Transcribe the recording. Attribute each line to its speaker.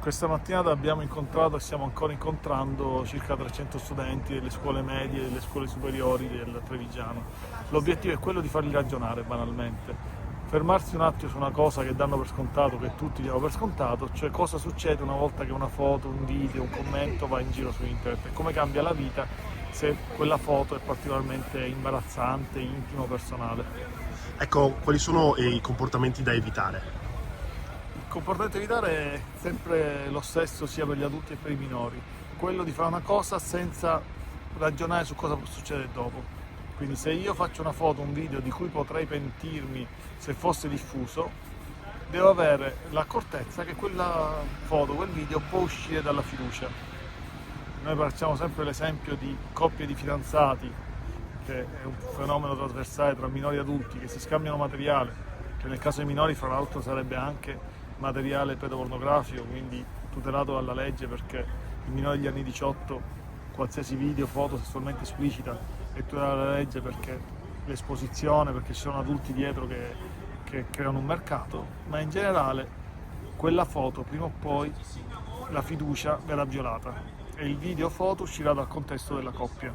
Speaker 1: Questa mattinata abbiamo incontrato e stiamo ancora incontrando circa 300 studenti delle scuole medie e delle scuole superiori del Trevigiano. L'obiettivo è quello di farli ragionare banalmente, fermarsi un attimo su una cosa che danno per scontato, che tutti diamo per scontato, cioè cosa succede una volta che una foto, un video, un commento va in giro su internet e come cambia la vita se quella foto è particolarmente imbarazzante, intimo, personale.
Speaker 2: Ecco, quali sono i comportamenti da evitare?
Speaker 1: Il comportamento da evitare è sempre lo stesso sia per gli adulti che per i minori, quello di fare una cosa senza ragionare su cosa può succedere dopo. Quindi se io faccio una foto, un video di cui potrei pentirmi se fosse diffuso, devo avere l'accortezza che quella foto, quel video può uscire dalla fiducia. Noi facciamo sempre l'esempio di coppie di fidanzati, che è un fenomeno trasversale tra minori e adulti, che si scambiano materiale, che nel caso dei minori fra l'altro sarebbe anche materiale pedopornografico, quindi tutelato dalla legge perché i minori degli anni 18, qualsiasi video, foto sessualmente esplicita è tutelata dalla legge perché l'esposizione, perché ci sono adulti dietro che creano un mercato, ma in generale quella foto prima o poi la fiducia verrà violata e il video foto uscirà dal contesto della coppia.